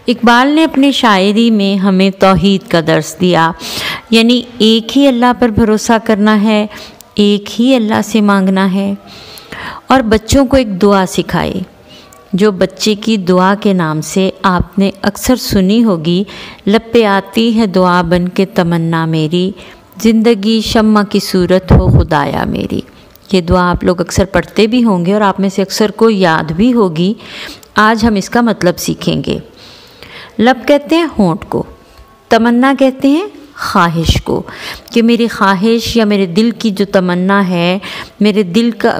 اقبال نے اپنی شاعری میں ہمیں توحید کا درس دیا، یعنی ایک ہی اللہ پر بھروسہ کرنا ہے، ایک ہی اللہ سے مانگنا ہے، اور بچوں کو ایک دعا سکھائی جو بچے کی دعا کے نام سے آپ نے اکثر سنی ہوگی۔ لب پہ آتی ہے دعا بن کے تمنا میری، زندگی شمع کی صورت ہو خدایا میری۔ یہ دعا آپ لوگ اکثر پڑھتے بھی ہوں گے اور آپ میں سے اکثر کو یاد بھی ہوگی۔ آج ہم اس کا مطلب سیکھیں گے۔ لب کہتے ہیں ہونٹ کو، تمنا کہتے ہیں خواہش کو، کہ میری خواہش یا میرے دل کی جو تمنا ہے، میرے دل کا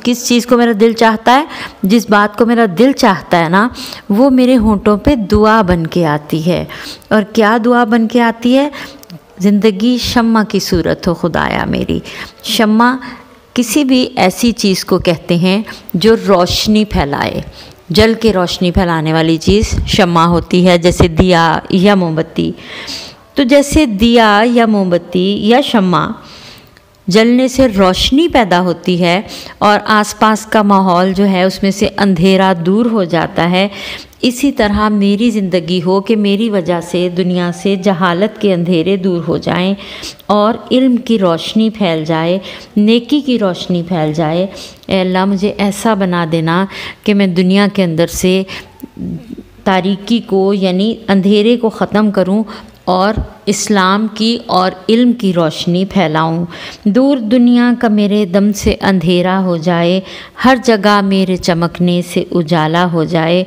کس چیز کو میرا دل چاہتا ہے، جس بات کو میرا دل چاہتا ہے نا، وہ میرے ہونٹوں پہ دعا بن کے آتی ہے۔ اور کیا دعا بن کے آتی ہے؟ زندگی شمع کی صورت ہو خدایا میری۔ شمع کسی بھی ایسی چیز کو کہتے ہیں جو روشنی پھیلائے، جل کے روشنی پھیلانے والی چیز شمع ہوتی ہے، جیسے دیا یا موم بتی۔ تو جیسے دیا یا موم بتی یا شمع جلنے سے روشنی پیدا ہوتی ہے اور آس پاس کا ماحول جو ہے اس میں سے اندھیرا دور ہو جاتا ہے، اسی طرح میری زندگی ہو کہ میری وجہ سے دنیا سے جہالت کے اندھیرے دور ہو جائیں اور علم کی روشنی پھیل جائے، نیکی کی روشنی پھیل جائے۔ اے اللہ مجھے ایسا بنا دینا کہ میں دنیا کے اندر سے تاریکی کو یعنی اندھیرے کو ختم کروں اور اسلام کی اور علم کی روشنی پھیلاؤں۔ دور دنیا کا میرے دم سے اندھیرا ہو جائے، ہر جگہ میرے چمکنے سے اجالا ہو جائے۔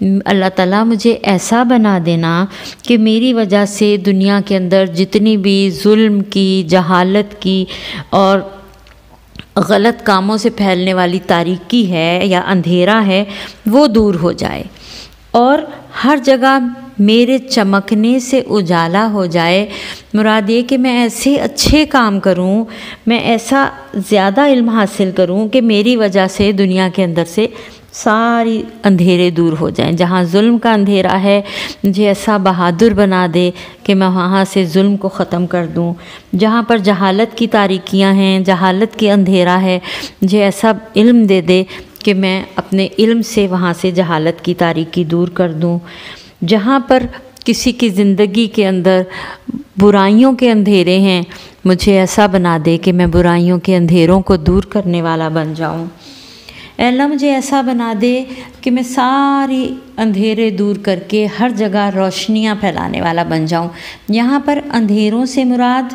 اللہ تعالیٰ مجھے ایسا بنا دینا کہ میری وجہ سے دنیا کے اندر جتنی بھی ظلم کی، جہالت کی اور غلط کاموں سے پھیلنے والی تاریکی ہے یا اندھیرا ہے وہ دور ہو جائے، اور ہر جگہ میرے چمکنے سے اجالا ہو جائے۔ مراد یہ کہ میں ایسے اچھے کام کروں، میں ایسا زیادہ علم حاصل کروں کہ میری وجہ سے دنیا کے اندر سے ساری اندھیرے دور ہو جائیں۔ جہاں ظلم کا اندھیرا ہے مجھے ایسا بہادر بنا دے کہ میں وہاں سے ظلم کو ختم کر دوں۔ جہاں پر جہالت کی تاریکیاں ہیں، جہالت کی اندھیرا ہے، مجھے ایسا علم دے دے کہ میں اپنے علم سے وہاں سے جہالت کی تاریکی دور کر دوں۔ جہاں پر کسی کی زندگی کے اندر برائیوں کے اندھیرے ہیں، مجھے ایسا بنا دے کہ میں برائیوں کے اندھیروں کو دور کرنے والا بن جاؤں۔ اے اللہ مجھے ایسا بنا دے کہ میں ساری اندھیرے دور کر کے ہر جگہ روشنیاں پھیلانے والا بن جاؤں۔ یہاں پر اندھیروں سے مراد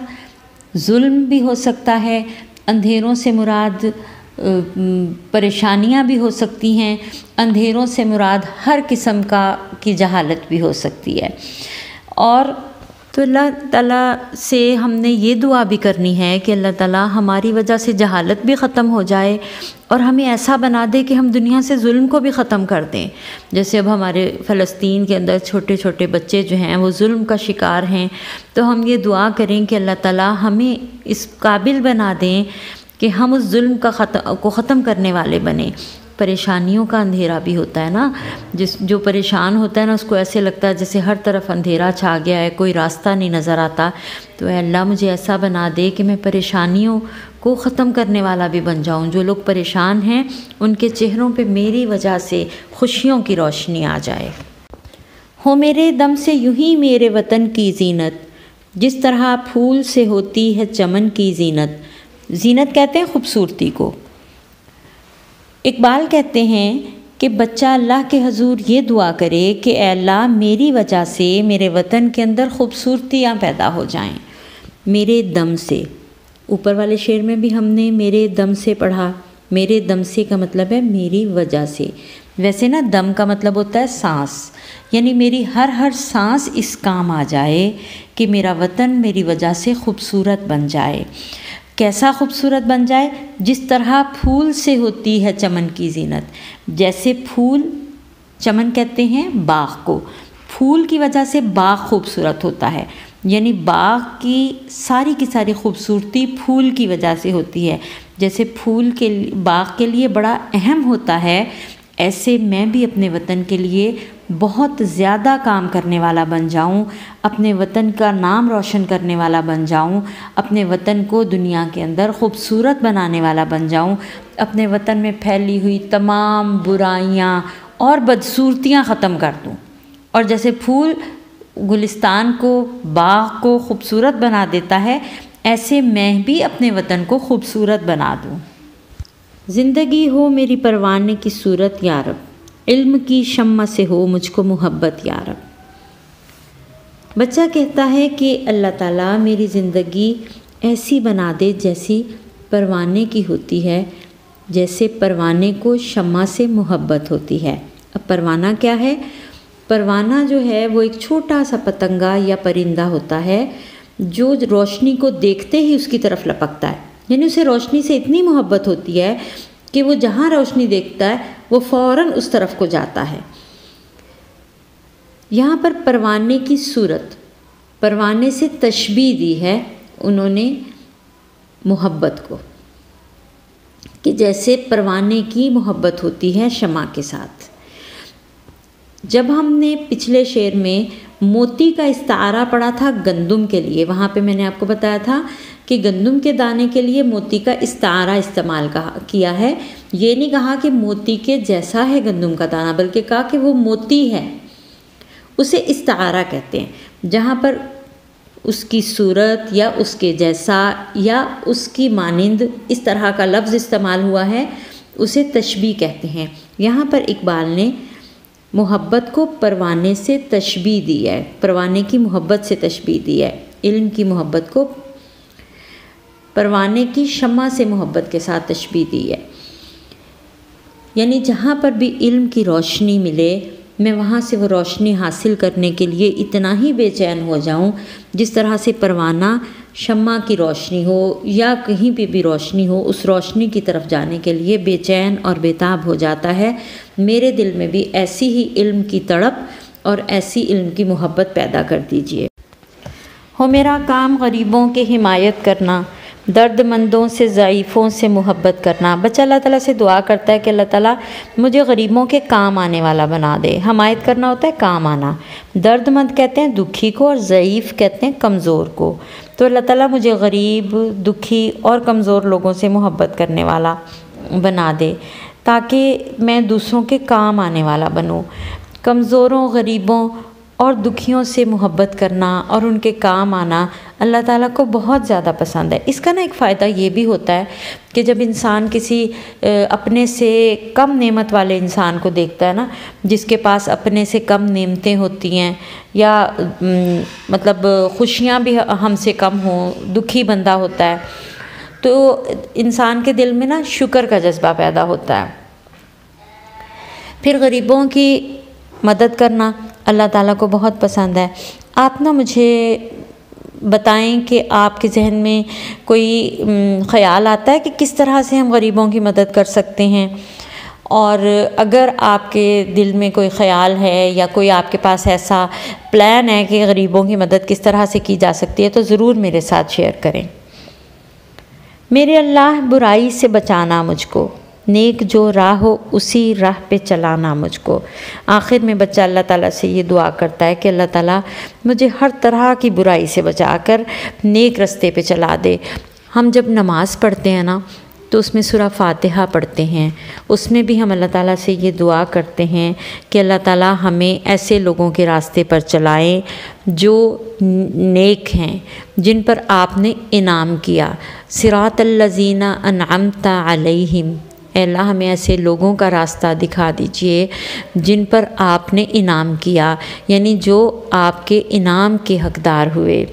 ظلم بھی ہو سکتا ہے، اندھیروں سے مراد پریشانیاں بھی ہو سکتی ہیں، اندھیروں سے مراد ہر قسم کی جہالت بھی ہو سکتی ہے۔ اور تو اللہ تعالیٰ سے ہم نے یہ دعا بھی کرنی ہے کہ اللہ تعالیٰ ہماری وجہ سے جہالت بھی ختم ہو جائے اور ہمیں ایسا بنا دے کہ ہم دنیا سے ظلم کو بھی ختم کر دیں۔ جیسے اب ہمارے فلسطین کے اندر چھوٹے چھوٹے بچے جو ہیں وہ ظلم کا شکار ہیں، تو ہم یہ دعا کریں کہ اللہ تعالیٰ ہمیں اس قابل بنا دیں کہ ہم اس ظلم کو ختم کرنے والے بنیں۔ پریشانیوں کا اندھیرا بھی ہوتا ہے نا، جو پریشان ہوتا ہے نا اس کو ایسے لگتا ہے جیسے ہر طرف اندھیرا چھا گیا ہے، کوئی راستہ نہیں نظر آتا۔ تو اے اللہ مجھے ایسا بنا دے کہ میں پریشانیوں کو ختم کرنے والا بھی بن جاؤں۔ جو لوگ پریشان ہیں ان کے چہروں پہ میری وجہ سے خوشیوں کی روشنی آ جائے۔ ہو میرے دم سے یوں ہی میرے وطن کی زینت، جس طرح پھول سے ہوتی ہے چمن کی زینت۔ زینت کہتے ہیں خوبصورتی کو۔ اقبال کہتے ہیں کہ بچہ اللہ کے حضور یہ دعا کرے کہ اے اللہ میری وجہ سے میرے وطن کے اندر خوبصورتیاں پیدا ہو جائیں، میرے دم سے۔ اوپر والے شعر میں بھی ہم نے میرے دم سے پڑھا، میرے دم سے کا مطلب ہے میری وجہ سے۔ ویسے نا دم کا مطلب ہوتا ہے سانس، یعنی میری ہر سانس اس کام آ جائے کہ میرا وطن میری وجہ سے خوبصورت بن جائے۔ کیسا خوبصورت بن جائے؟ جس طرح پھول سے ہوتی ہے چمن کی زینت۔ جیسے پھول، چمن کہتے ہیں باغ کو، پھول کی وجہ سے باغ خوبصورت ہوتا ہے، یعنی باغ کی ساری خوبصورتی پھول کی وجہ سے ہوتی ہے۔ جیسے پھول کے باغ کے لیے بڑا اہم ہوتا ہے، ایسے میں بھی اپنے وطن کے لیے بہت زیادہ کام کرنے والا بن جاؤں، اپنے وطن کا نام روشن کرنے والا بن جاؤں، اپنے وطن کو دنیا کے اندر خوبصورت بنانے والا بن جاؤں، اپنے وطن میں پھیلی ہوئی تمام برائیاں اور بدصورتیاں ختم کر دوں اور جیسے پھول گلستان کو، باغ کو خوبصورت بنا دیتا ہے، ایسے میں بھی اپنے وطن کو خوبصورت بنا دوں۔ زندگی ہو میری پروانے کی صورت یا رب، علم کی شمع سے ہو مجھ کو محبت یا رب۔ بچہ کہتا ہے کہ اللہ تعالیٰ میری زندگی ایسی بنا دے جیسی پروانے کی ہوتی ہے، جیسے پروانے کو شمع سے محبت ہوتی ہے۔ اب پروانہ کیا ہے؟ پروانہ جو ہے وہ ایک چھوٹا سا پتنگا یا پرندہ ہوتا ہے جو روشنی کو دیکھتے ہی اس کی طرف لپکتا ہے، یعنی اسے روشنی سے اتنی محبت ہوتی ہے کہ وہ جہاں روشنی دیکھتا ہے وہ فوراً اس طرف کو جاتا ہے۔ یہاں پر پروانے کی صورت، پروانے سے تشبیہ دی ہے انہوں نے محبت کو، کہ جیسے پروانے کی محبت ہوتی ہے شمع کے ساتھ۔ جب ہم نے پچھلے شعر میں موتی کا استعارہ پڑھا تھا گندم کے لیے، وہاں پہ میں نے آپ کو بتایا تھا کہ گندم کے دانے کے لیے موتی کا استعارہ استعمال کیا ہے۔ یہ نہیں کہا کہ موتی کے جیسا ہے گندم کا دانہ، بلکہ کہا کہ وہ موتی ہے، اسے استعارہ کہتے ہیں۔ جہاں پر اس کی صورت یا اس کے جیسا یا اس کی مانند اس طرح کا لفظ استعمال ہوا ہے اسے تشبیہ کہتے ہیں۔ یہاں پر اقبال نے محبت کو پروانے سے تشبیہ دی ہے، پروانے کی محبت سے تشبیہ دی ہے، علم کی محبت کو پروانے کی شمع سے محبت کے ساتھ تشبیہ دی ہے۔ یعنی جہاں پر بھی علم کی روشنی ملے میں وہاں سے وہ روشنی حاصل کرنے کے لیے اتنا ہی بے چین ہو جاؤں جس طرح سے پروانہ شمع کی روشنی ہو یا کہیں پہ بھی روشنی ہو، اس روشنی کی طرف جانے کے لیے بے چین اور بےتاب ہو جاتا ہے۔ میرے دل میں بھی ایسی ہی علم کی تڑپ اور ایسی علم کی محبت پیدا کر دیجیے۔ ہو میرا کام غریبوں کی حمایت کرنا، درد مندوں سے، ضعیفوں سے محبت کرنا۔ بچہ اللہ تعالیٰ سے دعا کرتا ہے کہ اللہ تعالیٰ مجھے غریبوں کے کام آنے والا بنا دے۔ حمایت کرنا ہوتا ہے کام آنا، درد مند کہتے ہیں دکھی کو، اور ضعیف کہتے ہیں کمزور کو۔ تو اللہ تعالیٰ مجھے غریب، دکھی اور کمزور لوگوں سے محبت کرنے والا بنا دے تاکہ میں دوسروں کے کام آنے والا بنوں۔ کمزوروں، غریبوں اور دکھیوں سے محبت کرنا اور ان کے کام آنا اللہ تعالیٰ کو بہت زیادہ پسند ہے۔ اس کا ایک فائدہ یہ بھی ہوتا ہے کہ جب انسان کسی اپنے سے کم نعمت والے انسان کو دیکھتا ہے نا، جس کے پاس اپنے سے کم نعمتیں ہوتی ہیں یا مطلب خوشیاں بھی ہم سے کم ہوں، دکھی بندہ ہوتا ہے، تو انسان کے دل میں شکر کا جذبہ پیدا ہوتا ہے۔ پھر غریبوں کی مدد کرنا اللہ تعالیٰ کو بہت پسند ہے۔ آپ مجھے بتائیں کہ آپ کے ذہن میں کوئی خیال آتا ہے کہ کس طرح سے ہم غریبوں کی مدد کر سکتے ہیں؟ اور اگر آپ کے دل میں کوئی خیال ہے یا کوئی آپ کے پاس ایسا پلان ہے کہ غریبوں کی مدد کس طرح سے کی جا سکتی ہے تو ضرور میرے ساتھ شیئر کریں۔ میرے اللہ برائی سے بچانا مجھ کو، نیک جو راہ ہو اسی راہ پہ چلانا مجھ کو۔ آخر میں بچہ اللہ تعالیٰ سے یہ دعا کرتا ہے کہ اللہ تعالیٰ مجھے ہر طرح کی برائی سے بچا کر نیک رستے پہ چلا دے۔ ہم جب نماز پڑھتے ہیں نا تو اس میں سورہ فاتحہ پڑھتے ہیں، اس میں بھی ہم اللہ تعالیٰ سے یہ دعا کرتے ہیں کہ اللہ تعالیٰ ہمیں ایسے لوگوں کے راستے پر چلائیں جو نیک ہیں، جن پر آپ نے انعام کیا۔ صراط الذین انعمت علیہم، اے اللہ ہمیں ایسے لوگوں کا راستہ دکھا دیجئے جن پر آپ نے انعام کیا، یعنی جو آپ کے انعام کے حقدار ہوئے۔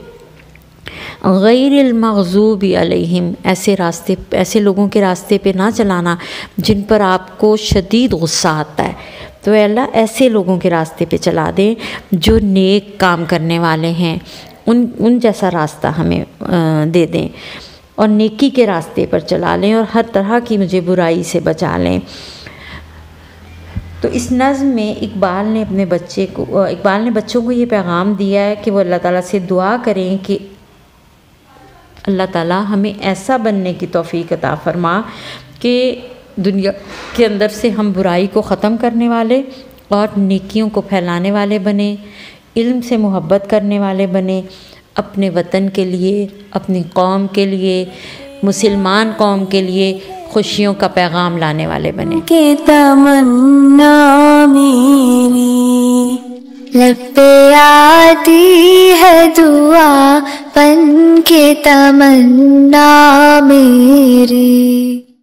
غیر المغضوب علیہم، ایسے لوگوں کے راستے پہ نہ چلانا جن پر آپ کو شدید غصہ آتا ہے۔ تو اے اللہ ایسے لوگوں کے راستے پہ چلا دیں جو نیک کام کرنے والے ہیں، ان جیسا راستہ ہمیں دے دیں اور نیکی کے راستے پر چلا لیں اور ہر طرح کی مجھے برائی سے بچا لیں۔ تو اس نظم میں اقبال نے بچوں کو یہ پیغام دیا ہے کہ وہ اللہ تعالیٰ سے دعا کریں کہ اللہ تعالیٰ ہمیں ایسا بننے کی توفیق عطا فرما کہ دنیا کے اندر سے ہم برائی کو ختم کرنے والے اور نیکیوں کو پھیلانے والے بنیں، علم سے محبت کرنے والے بنیں، اپنے وطن کے لیے، اپنی قوم کے لیے، مسلمان قوم کے لیے خوشیوں کا پیغام لانے والے بنیں۔ کہ تمنا میری آتی ہے دعا بن کے تمنا میری.